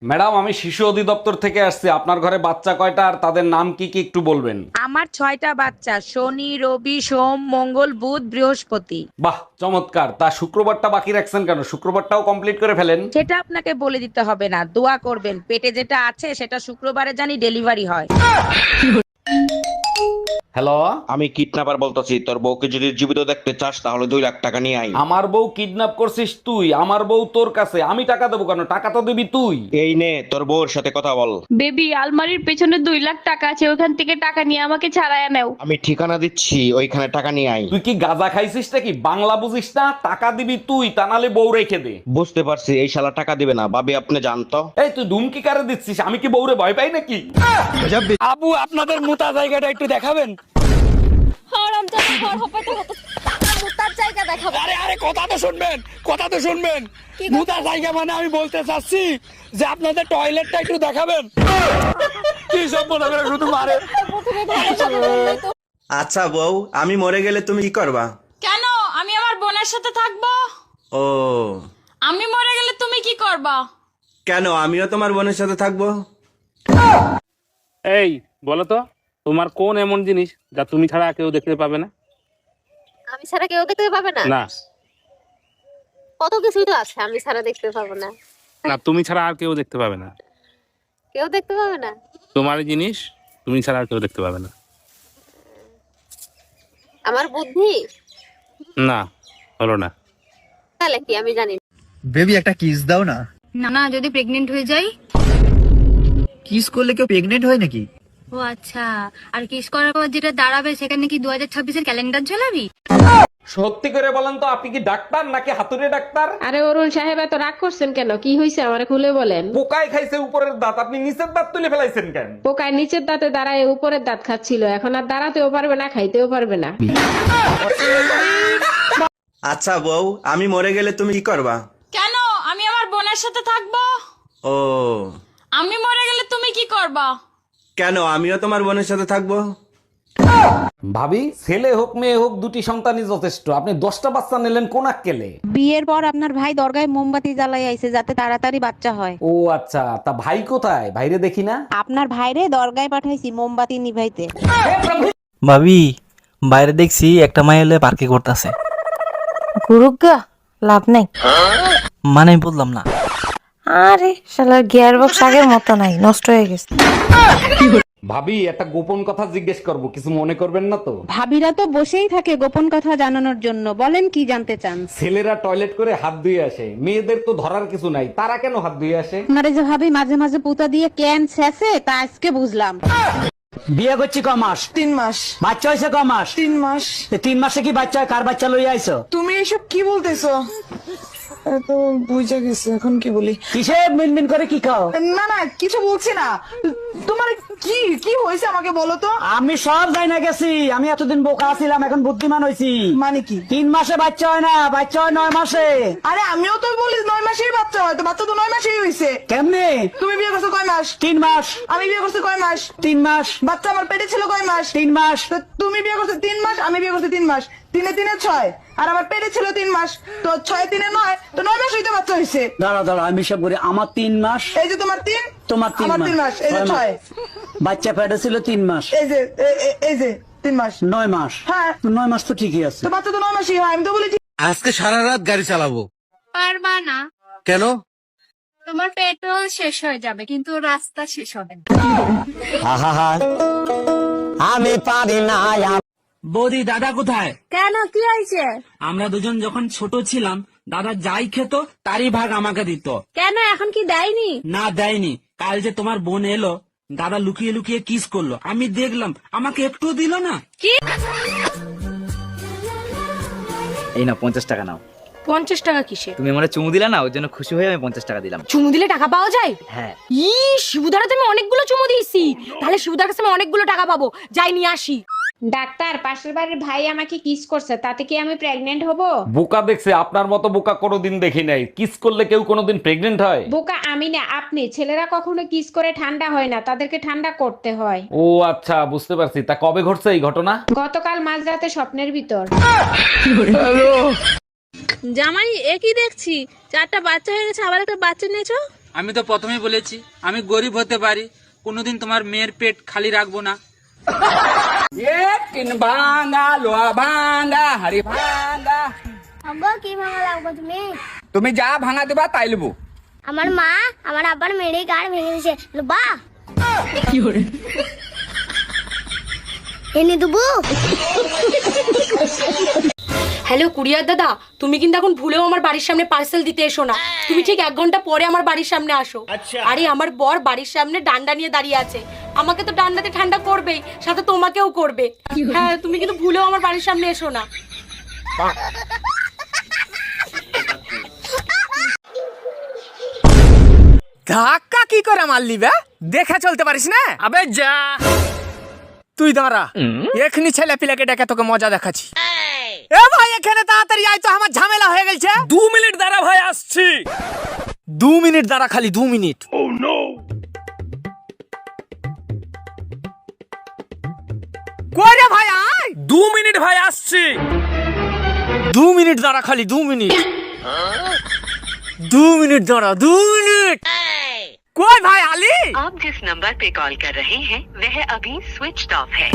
Madam, আমি শিশু অধিদপ্তর থেকে আসছি। আপনার ঘরে বাচ্চা কয়টা আর তাদের নাম কি কি একটু বলবেন? আমার 6টা বাচ্চা, শনি রবি সোম মঙ্গল বুধ বৃহস্পতি। বাহ, চমৎকার। তা শুক্রবারটা বাকি রাখছেন কেন? শুক্রবারটাও কমপ্লিট করে ফেলেন। সেটা আপনাকে বলে দিতে হবে না, দোয়া করবেন পেটে যেটা আছে সেটা শুক্রবারে জানি ডেলিভারি হয়। হ্যালো। আমি কিডন্যাপার বলতেছি, তোর বউকে যদি জীবিত দেখতে চাস তাহলে 2 লাখ টাকা নিয়ে আই। আমার বউ কিডন্যাপ করছিস তুই? আমার বউ তোর কাছে, আমি টাকা দেবো কেন? টাকা তো দিবি তুই। এই নে তোর বউর সাথে কথা বল। বেবি, আলমারির পেছনে 2 লাখ টাকা আছে, ওখান থেকে টাকা নিয়ে আমাকে ছাড়াইয়া নাও। আমি ঠিকানা দিচ্ছি, ওইখানে টাকা নিয়ে আই। তুই কি গাঁজা খাইছিস নাকি? বাংলা বুঝিস না? টাকা দিবি তুই, তা নাহলে বউ রেখে দে। বুঝতে পারছি, এই শালা টাকা দিবে না। ভাবি আপনি জানতো। এই তুই ধুমকি কারে দিচ্ছিস? আমি কি বউরে ভয় পাই নাকি? আবু, আপনাদের মোতা জায়গাটা একটু দেখাবেন? আরে আরে, কথা তো শুনবেন, কথা তো শুনবেন। মোতা জায়গা মানে আমি বলতে চাচ্ছি যে আপনাদের টয়লেটটা একটু দেখাবেন। কি সব মনে করে শুধু মারে। আচ্ছা বউ, আমি মরে গেলে তুমি কি করবা? কেন? আমি আমার বোনের সাথে থাকবো। ও, আমি মরে গেলে তুমি কি করবা? কেন আমিও তোমার বোনের সাথে থাকবো? এই বলো তো, তোমার কোন এমন জিনিস যা তুমি ছাড়া কেউ দেখতে পাবে না? আমি ছাড়া কেউ দেখতে পাবে না? না কত কিছুই তো আছে আমি ছাড়া দেখতে পাবো না। না, তুমি ছাড়া আর কেউ দেখতে পাবে না। কেউ দেখতে পাবে না? তোমার জিনিস তুমি ছাড়া আর কেউ দেখতে পাবে না। আমার বুদ্ধি? না, হলো না। তাহলে কি আমি জানি না। বেবি একটা কিস দাও না। না না, যদি প্রেগনেন্ট হয়ে যাই? কিস করলে কেউ প্রেগনেন্ট হয় নাকি? ও আচ্ছা, আর কিস করার পর যেটা দাঁড়াবে সেখানে কি 2026-এর ক্যালেন্ডার ঝোলাবি? সত্যি করে বলেন তো, আপনি কি ডাক্তার নাকি হাতুড়ে ডাক্তার? আরে অরুণ সাহেব, এত রাগ করছেন কেন? কি হয়েছে আমারে খুলে বলেন। পোকায় খাইছে উপরের দাঁত, আপনি নিচের দাঁত তুলে ফেলাইছেন কেন? পোকায় নিচের দাঁতে দাঁড়ায় উপরের দাঁত খাচ্ছিল, এখন আর দাঁড়াতেও পারবে না, খাইতেও পারবে না। আচ্ছা বউ, আমি মরে গেলে তুমি কি করবা? কেন? আমি আমার বোনের সাথে থাকবো। ও, আমি মরে গেলে তুমি কি করবা? কেন আমিও তোমার বোনের সাথে থাকবো? ভাবি, ছেলে হোক মেয়ে হোক, দুটি সন্তানই যথেষ্ট। আপনি 10টা বাচ্চা নিলেন কোন আক্কেলে? বিয়ের পর আপনার ভাই দরগায় মোমবাতি জ্বালাই আইছে যাতে তাড়াতাড়ি বাচ্চা হয়। ও আচ্ছা, তা ভাই কোথায়? ভাইরে দেখি না। আপনার ভাইরে দরগায় পাঠাইছি মোমবাতি নিভাইতে। ভাবি, বাইরে দেখছি একটা মাই এলে পার্কে করতেছে। গুরুগা, লাভ নাই। মানে বললাম না। আরে শালার গিয়ার বক্স আগের মতো নাই, নষ্ট হয়ে গেছে। ভাবি, একটা গোপন কথা জিজ্ঞেস করব, কিছু মনে করবেন না তো? ভাবিরা তো বসেই থাকে গোপন কথা জানানোর জন্য, বলেন কি জানতে চান? ছেলেরা টয়লেট করে হাত ধুয়ে আসে, মেয়েদের তো ধরার কিছু নাই, তারা কেন হাত ধুয়ে আসে? আপনারে যে ভাবি মাঝে মাঝে পুতা দিয়ে ক্যান ছেঁচে, তা আজকে বুঝলাম। বিয়ে করছি ক মাস? 3 মাস। বাচ্চা হয়েছে ক মাস? 3 মাস। 3 মাসে কি বাচ্চা হয়? কার বাচ্চা লইয়া আইছো? তুমি এসব কি বলতেছো? তো বুঝে গেছে, এখন কি বলি? কিসে মিনমিন করে কি খাও? না না, কিছু বলছি না। তোমার কি কি হয়েছে আমাকে বলো তো। আমি সব যাই না গেছি, আমি এতদিন বোকা ছিলাম, এখন বুদ্ধিমান হয়েছি। মানে কি? 3 মাসে বাচ্চা হয় না, বাচ্চা হয় 9 মাসে। আরে আমিও তো বলি 9 মাসেই বাচ্চা হয়, তো বাচ্চা তো 9 মাসেই হয়েছে। কেমনে? তুমি বিয়ে করছো কয় মাস? 3 মাস। আমি বিয়ে করছি কয় মাস? 3 মাস। বাচ্চা আমার পেটে ছিল কয় মাস? 3 মাস। তো তুমি বিয়ে করছো 3 মাস, আমি বিয়ে করছি 3 মাস। 3 এ 3 এ 6, আর আমার পেটে ছিল 3 মাস। তো 6 এ 3 এ 9, তো 9 মাস হইতে বাচ্চা হয়েছে। দাঁড়া দাঁড়া, আমি সব করি। আমার 3 মাস। এই যে তোমার 3, তোমার 3 আমার 3 মাস, এই যে 6। বাচ্চা পেটে ছিল 3 মাস। এই যে এই যে 3 মাস। 9 মাস। হ্যাঁ। 9 মাস তো ঠিকই আছে। তো বাচ্চা তো 9 মাসই হয়, আমি তো বলেছি। আজকে সারা রাত গাড়ি চালাবো। পারবা না? কেন? তোমার পেট্রোল শেষ হয়ে যাবে কিন্তু রাস্তা শেষ হবে না। আমি পারি না। বৌদি, দাদা কোথায়? কেন, কি হয়েছে? আমরা দুজন যখন ছোট ছিলাম, দাদা যাই খেত তারই ভাগ আমাকে দিত। কেন, এখন কি দেয়নি? না, দেয়নি। কাল যে তোমার বোন এলো, দাদা লুকিয়ে লুকিয়ে কিস করলো, আমি দেখলাম, আমাকে একটু দিল না। এই না 50 টাকা নাও। 50 টাকা কিসে? তুমি আমারে চুমু দিলা না, ওর জন্য খুশি হয়ে আমি 50 টাকা দিলাম। চুমু দিলে টাকা পাওয়া যায়? হ্যাঁ। শিবুদারাতে আমি অনেকগুলো চুমু দিয়েছি, তাহলে শিবুদার কাছে আমি অনেকগুলো টাকা পাবো। যাই নিয়ে আসি। ডাক্তার, পাশের বাড়ির ভাই আমাকে কিস করছে, তাতে কি আমি প্রেগনেন্ট হব? বোকা দেখছে, আপনার মতো বোকা কোনোদিন দেখি নাই। কিস করলে কেউ কোনোদিন প্রেগনেন্ট হয়? বোকা আমি না, আপনি। ছেলেরা কখনো কিস করে ঠান্ডা হয় না, তাদেরকে ঠান্ডা করতে হয়। ও আচ্ছা, বুঝতে পারছি। তা কবে ঘটছে এই ঘটনা? গতকাল মাঝরাতে স্বপ্নের ভিতর। জামাই, একই দেখছি 4টা বাচ্চা হয়ে গেছে, আবার একটা বাচ্চা নিয়েছো। আমি তো প্রথমেই বলেছি আমি গরিব হতে পারি, কোনোদিন তোমার মেয়ের পেট খালি রাখবো না। কি ভাঙা লাগবো তুমি? তুমি যা ভাঙা দেবা তাই লবো। আমার মা আমার আব্বার মেরে গাড় ভেঙে দিয়েছে, বা এনে দেবো। হ্যালো কুরিয়ার দাদা, তুমি কিন্তু এখন ভুলেও আমার বাড়ির সামনে পার্সেল দিতে এসো না। তুমি ঠিক 1 ঘন্টা পরে আমার বাড়ির সামনে আসো। আরে আমার বর বাড়ির সামনে ডান্ডা নিয়ে দাঁড়িয়ে আছে, আমাকে তো ডান্ডাতে ঠান্ডা করবেই, সাথে তোমাকেও করবে। হ্যাঁ, তুমি কিন্তু ভুলেও আমার বাড়ির সামনে এসো না। ধাক্কা কি করে মারলি বে? দেখে চলতে পারিস না? আবে যা, তুই দাঁড়া, এখনি ছেলে পিলাকে ডেকে তোকে মজা দেখাচ্ছি। এ ভাই এখানে তাড়াতাড়ি আয় তো, আমার ঝামেলা হয়ে গেছে। 2 মিনিট দাঁড়া ভাই, আসছি। 2 মিনিট দাঁড়া, খালি 2 মিনিট। ও নো, কই রে ভাই আয়। 2 মিনিট ভাই, আসছি। 2 মিনিট দাঁড়া, খালি 2 মিনিট। 2 মিনিট দাঁড়া, 2 মিনিট। कोई भाई आली, आप जिस नंबर पे कॉल कर रहे हैं वह अभी स्विच ऑफ है।